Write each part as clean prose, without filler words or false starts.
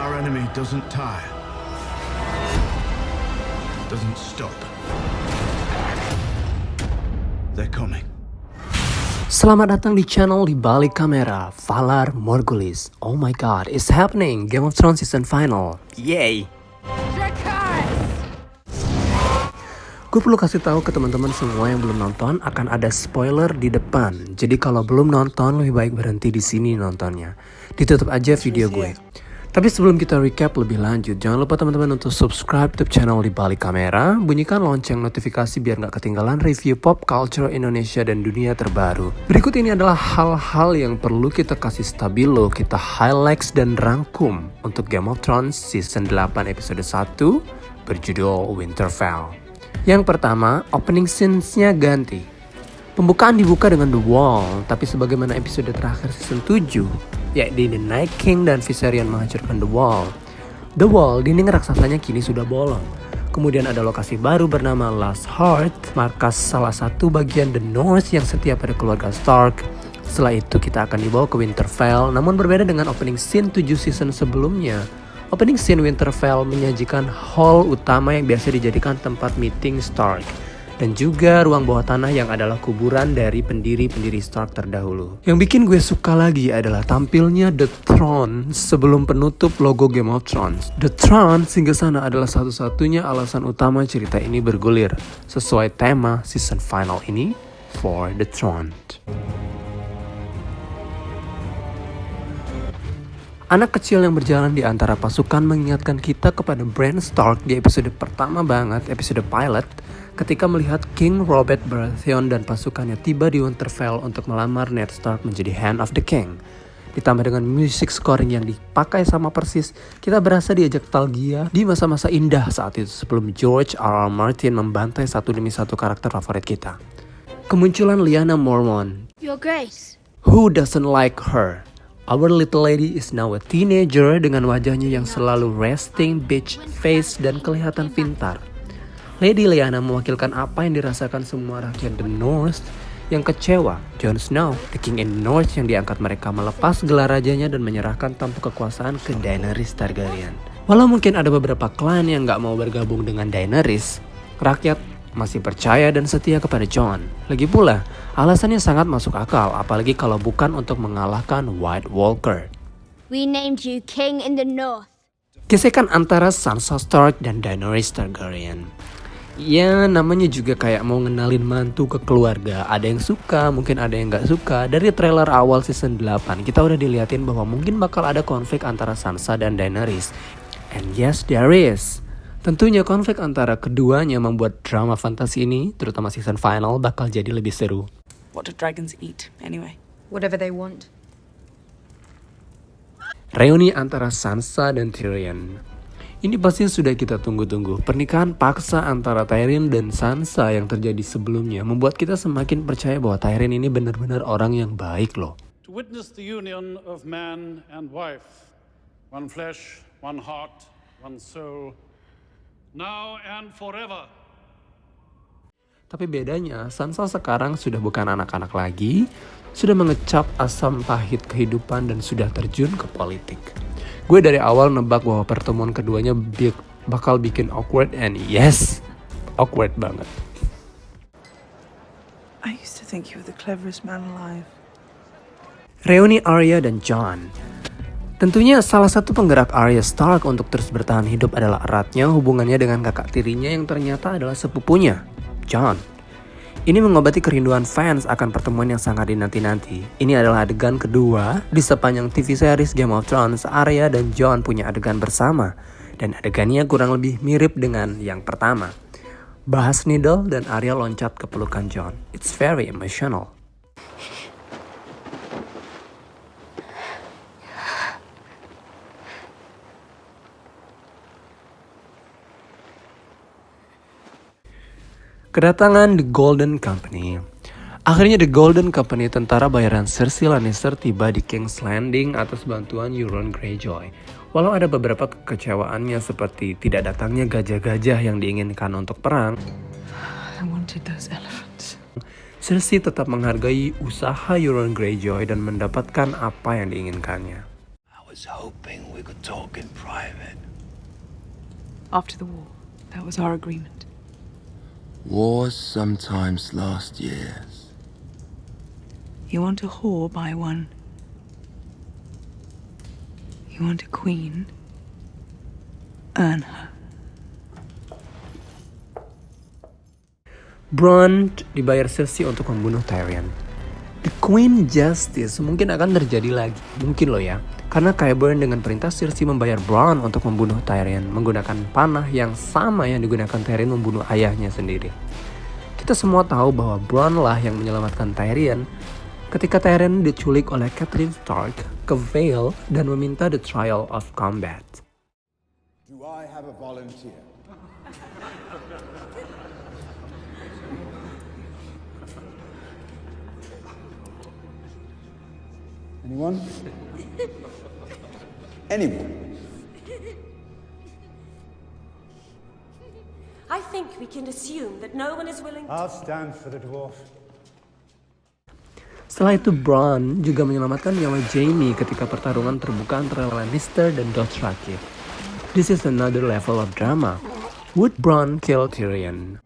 Our enemy doesn't tire, doesn't stop. They're coming. Selamat datang di channel Di Balik Kamera, Valar Morghulis. Oh my god, it's happening! Game of Thrones season final. Yay! Gue perlu kasih tahu ke teman-teman semua yang belum nonton akan ada spoiler di depan. Jadi kalau belum nonton lebih baik berhenti di sini nontonnya. Ditutup aja video gue. Tapi sebelum kita recap lebih lanjut, jangan lupa teman-teman untuk subscribe YouTube channel Di Balik Kamera, bunyikan lonceng notifikasi biar nggak ketinggalan review pop culture Indonesia dan dunia terbaru. Berikut ini adalah hal-hal yang perlu kita kasih stabilo, kita highlights dan rangkum untuk Game of Thrones season 8 episode 1 berjudul Winterfell. Yang pertama, opening scenes-nya ganti. Pembukaan dibuka dengan The Wall, tapi sebagaimana episode terakhir season 7, yakni The Night King dan Viserion menghancurkan The Wall. The Wall, dinding raksasanya kini sudah bolong. Kemudian ada lokasi baru bernama Last Heart, markas salah satu bagian The North yang setia pada keluarga Stark. Setelah itu kita akan dibawa ke Winterfell, namun berbeda dengan opening scene 7 season sebelumnya. Opening scene Winterfell menyajikan hall utama yang biasa dijadikan tempat meeting Stark. Dan juga ruang bawah tanah yang adalah kuburan dari pendiri-pendiri Stark terdahulu. Yang bikin gue suka lagi adalah tampilnya The Throne sebelum penutup logo Game of Thrones. The Throne singgah sana adalah satu-satunya alasan utama cerita ini bergulir. Sesuai tema season final ini, For the Throne. Anak kecil yang berjalan di antara pasukan mengingatkan kita kepada Bran Stark di episode pertama banget, episode pilot, ketika melihat King Robert Baratheon dan pasukannya tiba di Winterfell untuk melamar Ned Stark menjadi Hand of the King. Ditambah dengan music scoring yang dipakai sama persis, kita berasa diajak nostalgia di masa-masa indah saat itu sebelum George R.R. Martin membantai satu demi satu karakter favorit kita. Kemunculan Lyanna Mormont. Your Grace. Who doesn't like her? Our little lady is now a teenager dengan wajahnya yang selalu resting bitch face dan kelihatan pintar. Lady Lyanna mewakilkan apa yang dirasakan semua rakyat The North yang kecewa. Jon Snow, the king in the North yang diangkat mereka melepas gelar rajanya dan menyerahkan tampuk kekuasaan ke Daenerys Targaryen. Walau mungkin ada beberapa klan yang gak mau bergabung dengan Daenerys, rakyat masih percaya dan setia kepada Jon. Lagi pula, alasannya sangat masuk akal, apalagi kalau bukan untuk mengalahkan White Walker. We named you King in the North. Gesekan antara Sansa Stark dan Daenerys Targaryen. Ya, namanya juga kayak mau ngenalin mantu ke keluarga. Ada yang suka, mungkin ada yang gak suka. Dari trailer awal season 8, kita udah diliatin bahwa mungkin bakal ada konflik antara Sansa dan Daenerys. And yes, there is. Tentunya konflik antara keduanya membuat drama fantasi ini, terutama season final, bakal jadi lebih seru. What do dragons eat, anyway? Whatever they want. Reuni antara Sansa dan Tyrion. Ini pasti sudah kita tunggu-tunggu. Pernikahan paksa antara Tyrion dan Sansa yang terjadi sebelumnya membuat kita semakin percaya bahwa Tyrion ini benar-benar orang yang baik loh. To witness the union of man and wife, one flesh, one heart, one soul, now and forever. Tapi bedanya, Sansa sekarang sudah bukan anak-anak lagi, sudah mengecap asam pahit kehidupan dan sudah terjun ke politik. Gue dari awal nebak bahwa pertemuan keduanya bakal bikin awkward, and yes, awkward banget. I used to think you were the cleverest man alive. Reuni Arya dan Jon. Tentunya salah satu penggerak Arya Stark untuk terus bertahan hidup adalah eratnya hubungannya dengan kakak tirinya yang ternyata adalah sepupunya, Jon. Ini mengobati kerinduan fans akan pertemuan yang sangat dinanti-nanti. Ini adalah adegan kedua di sepanjang TV series Game of Thrones. Arya dan Jon punya adegan bersama, dan adegannya kurang lebih mirip dengan yang pertama. Bahas Needle dan Arya loncat ke pelukan Jon. It's very emotional. Kedatangan The Golden Company. Akhirnya The Golden Company, tentara bayaran Cersei Lannister, tiba di King's Landing atas bantuan Euron Greyjoy. Walau ada beberapa kekecewaannya seperti tidak datangnya gajah-gajah yang diinginkan untuk perang, I wanted those elephants. Cersei tetap menghargai usaha Euron Greyjoy dan mendapatkan apa yang diinginkannya. I was was hoping we could talk in private. After the war, that was our agreement. Wars sometimes last years. You want a whore, buy one. You want a queen, earn her. Bronn dibayar Cersei untuk membunuh Tyrion. The Queen Justice mungkin akan terjadi lagi, mungkin loh ya. Karena Qyburn dengan perintah Cersei membayar Bronn untuk membunuh Tyrion menggunakan panah yang sama yang digunakan Tyrion membunuh ayahnya sendiri. Kita semua tahu bahwa Bronn lah yang menyelamatkan Tyrion ketika Tyrion diculik oleh Catelyn Stark ke Vale dan meminta the trial of combat. Do I have a volunteer? Anyone? Anyone? I think we can assume that no one is willing to... I'll stand for the dwarf. Setelah itu Bronn juga menyelamatkan nyawa Jaime ketika pertarungan terbuka antara Lannister dan Dothraki. This is another level of drama. Would Bronn kill Tyrion?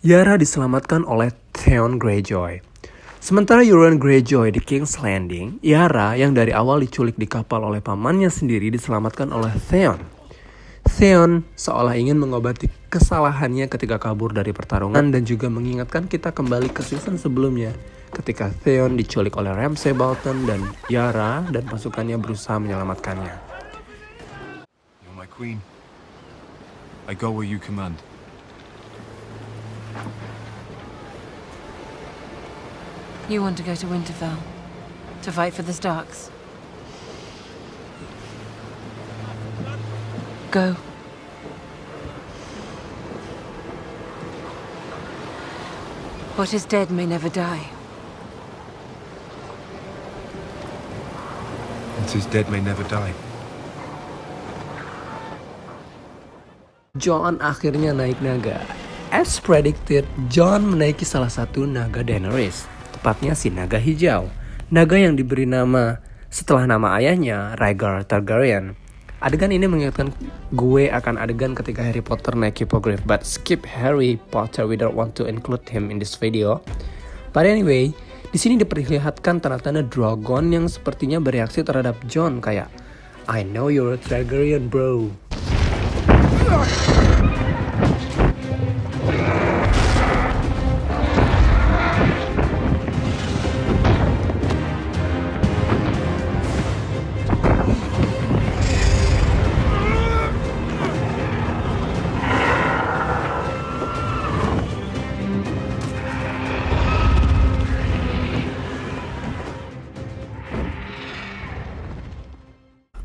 Yara diselamatkan oleh Theon Greyjoy. Sementara Euron Greyjoy di King's Landing, Yara yang dari awal diculik di kapal oleh pamannya sendiri diselamatkan oleh Theon. Theon seolah ingin mengobati kesalahannya ketika kabur dari pertarungan dan juga mengingatkan kita kembali ke season sebelumnya ketika Theon diculik oleh Ramsay Bolton dan Yara dan pasukannya berusaha menyelamatkannya. You're my queen. I go where you command. You want to go to Winterfell? To fight for the Starks? Go. What is dead may never die. What is dead may never die. Jon akhirnya naik naga. As predicted, Jon menaiki salah satu naga Daenerys. Tepatnya si naga hijau. Naga yang diberi nama setelah nama ayahnya, Rhaegar Targaryen. Adegan ini mengingatkan gue akan adegan ketika Harry Potter naik Hippogriff, but skip Harry Potter, we don't want to include him in this video. But anyway, di sini diperlihatkan tanda-tanda dragon yang sepertinya bereaksi terhadap Jon kayak I know you're a Targaryen, bro.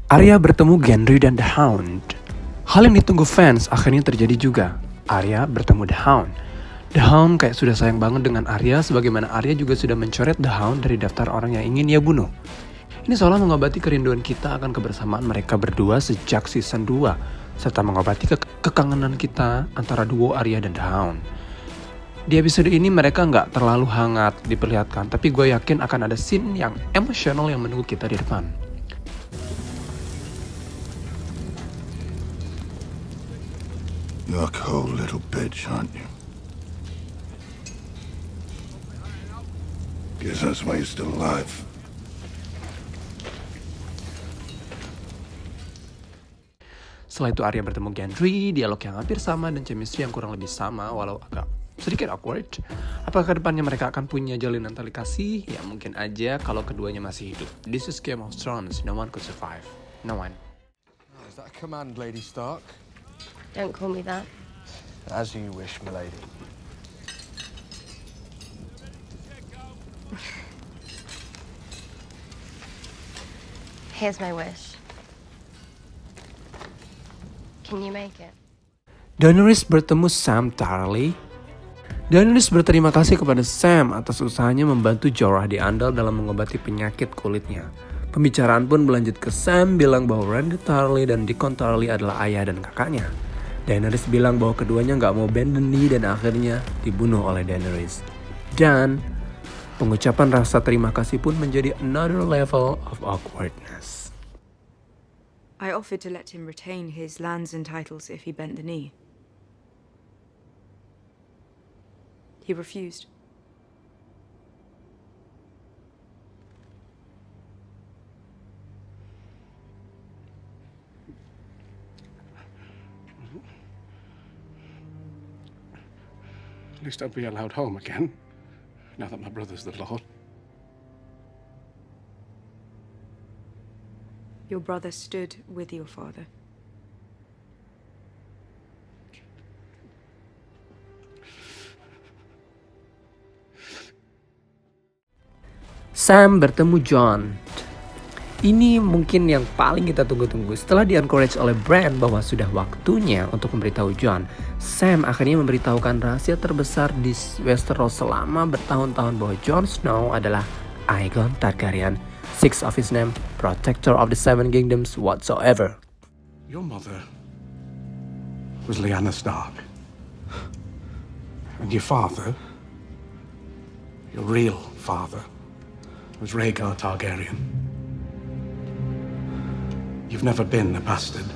Arya bertemu Gendry dan The Hound. Hal yang ditunggu fans akhirnya terjadi juga. Arya bertemu The Hound. The Hound kayak sudah sayang banget dengan Arya, sebagaimana Arya juga sudah mencoret The Hound dari daftar orang yang ingin ia bunuh. Ini seolah mengobati kerinduan kita akan kebersamaan mereka berdua sejak season 2, serta mengobati kekangenan kita antara duo Arya dan The Hound. Di episode ini mereka nggak terlalu hangat diperlihatkan, tapi gue yakin akan ada scene yang emosional yang menunggu kita di depan. You're a cold little bitch, aren't you? Guess that's why you're still alive. Setelah itu Arya bertemu Gendry, dialog yang hampir sama dan chemistry yang kurang lebih sama walau agak sedikit awkward. Apakah kedepannya mereka akan punya jalinan tali kasih? Ya mungkin aja kalau keduanya masih hidup. This is Game of Thrones, no one could survive. No one. Oh, is that a command, Lady Stark? Don't call me that. As you wish, milady. Here's my wish. Can you make it? Daenerys bertemu Sam Tarly. Daenerys berterima kasih kepada Sam atas usahanya membantu Jorah the Andal dalam mengobati penyakit kulitnya. Pembicaraan pun berlanjut ke Sam bilang bahwa Randy Tarly dan Dickon Tarly adalah ayah dan kakaknya. Daenerys bilang bahwa keduanya nggak mau bend the knee dan akhirnya dibunuh oleh Daenerys. Dan pengucapan rasa terima kasih pun menjadi another level of awkwardness. I offered to let him retain his lands and titles if he bent the knee. He refused. At least I'll be allowed home again, now that my brother's the Lord. Your brother stood with your father. Sam bertemu Jon. Ini mungkin yang paling kita tunggu-tunggu. Setelah di-encourage oleh Bran bahwa sudah waktunya untuk memberitahu Jon, Sam akhirnya memberitahukan rahasia terbesar di Westeros selama bertahun-tahun bahwa Jon Snow adalah Aegon Targaryen, sixth of his name, protector of the seven kingdoms whatsoever. Your mother was Lyanna Stark. And your father, your real father, was Rhaegar Targaryen. You've never been a bastard.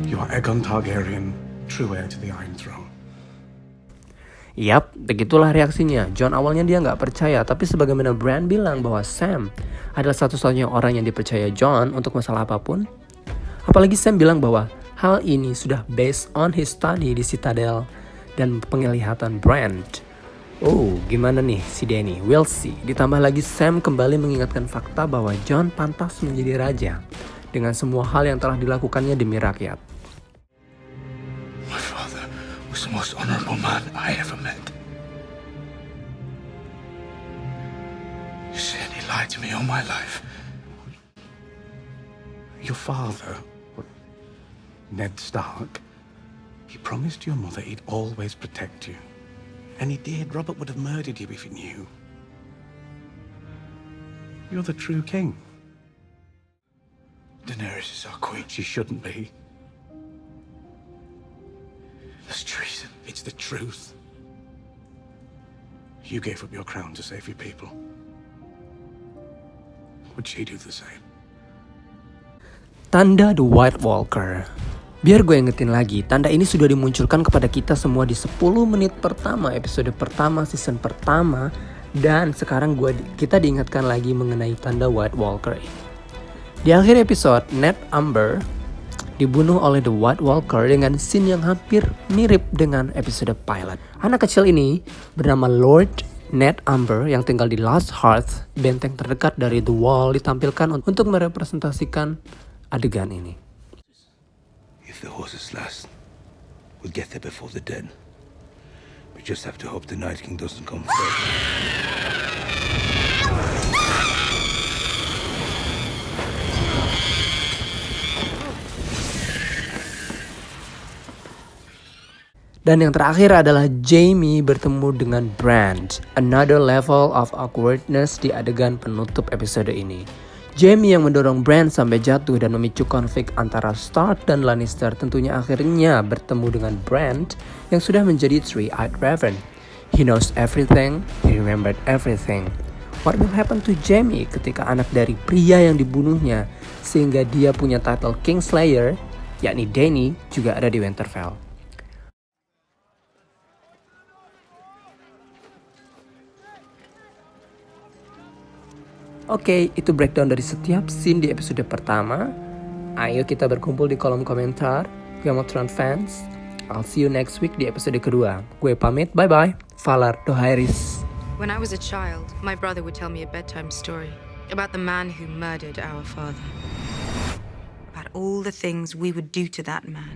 You are Aegon Targaryen, true heir to the Iron Throne. Yap, begitulah reaksinya. Jon awalnya dia nggak percaya, tapi sebagaimana Bran bilang bahwa Sam adalah satu-satunya orang yang dipercaya Jon untuk masalah apapun. Apalagi Sam bilang bahwa hal ini sudah based on his study di Citadel dan penglihatan Bran. Oh, gimana nih si Dany? We'll see. Ditambah lagi Sam kembali mengingatkan fakta bahwa Jon pantas menjadi raja dengan semua hal yang telah dilakukannya demi rakyat. My father was the most honorable man I ever met. You said he lied to me all my life. Your father, Ned Stark, he promised your mother he'd always protect you. And he did. Robert would have murdered you if he knew. You're the true king. Daenerys is our queen. She shouldn't be. That's treason. It's the truth. You gave up your crown to save your people. Would she do the same? Tanda The White Walker. Biar gue ingetin lagi, tanda ini sudah dimunculkan kepada kita semua di 10 menit pertama, episode pertama, season pertama. Dan sekarang kita diingatkan lagi mengenai tanda White Walker ini. Di akhir episode, Ned Amber dibunuh oleh The White Walker dengan scene yang hampir mirip dengan episode pilot. Anak kecil ini bernama Lord Ned Amber yang tinggal di Last Hearth, benteng terdekat dari The Wall, ditampilkan untuk merepresentasikan adegan ini. If the horses last, we'll get there before the dead. We just have to hope the Night King doesn't come first. Dan yang terakhir adalah Jaime bertemu dengan Bran. Another level of awkwardness di adegan penutup episode ini. Jaime yang mendorong Bran sampai jatuh dan memicu konflik antara Stark dan Lannister tentunya akhirnya bertemu dengan Bran yang sudah menjadi Three-Eyed Raven. He knows everything, he remembered everything. What will happen to Jaime ketika anak dari pria yang dibunuhnya sehingga dia punya title Kingslayer, yakni Dany, juga ada di Winterfell? Oke, itu breakdown dari setiap scene di episode pertama. Ayo kita berkumpul di kolom komentar, Game of Thrones fans. I'll see you next week di episode kedua. Gue pamit, bye-bye. Valar Dohaeris. When I was a child, my brother would tell me a bedtime story about the man who murdered our father. About all the things we would do to that man.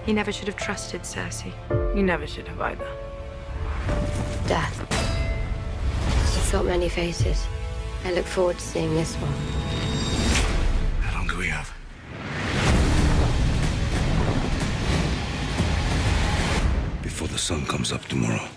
He never should have trusted Cersei. You never should have either. Death. It's got many faces. I look forward to seeing this one. How long do we have? Before the sun comes up tomorrow.